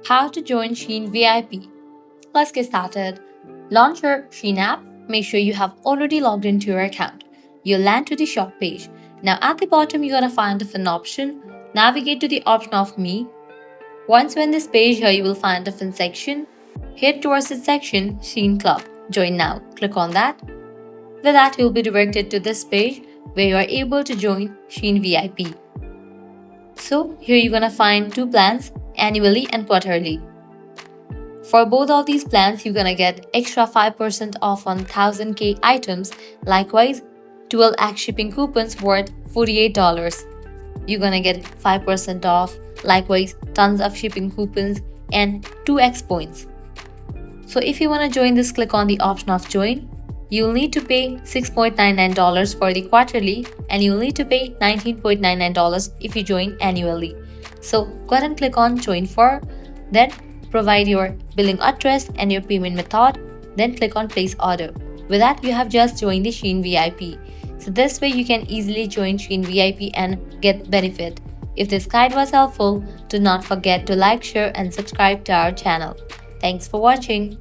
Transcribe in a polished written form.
How to join SHEIN VIP. Let's get started. Launch your SHEIN app. Make sure you have already logged into your account. You'll land to the shop page. Now at the bottom, you're gonna find a fin option. Navigate to the option of Me. Once you're in this page, here you will find the fin section. Head towards this section, SHEIN Club. Join now. Click on that. With that, you'll be directed to this page where you are able to join SHEIN VIP. So here you're gonna find two plans, annually and quarterly. For both of these plans, you're gonna get extra 5% off on 1000k items. Likewise, 12x shipping coupons worth $48. You're gonna get 5% off. Likewise, tons of shipping coupons and 2x points. So if you wanna join this, click on the option of join. You'll need to pay $6.99 for the quarterly, and you'll need to pay $19.99 if you join annually. So go ahead and click on join for, then provide your billing address and your payment method, then click on place order. With that, you have just joined the SHEIN VIP. So this way you can easily join SHEIN VIP and get benefit. If this guide was helpful, do not forget to like, share and subscribe to our channel. Thanks for watching.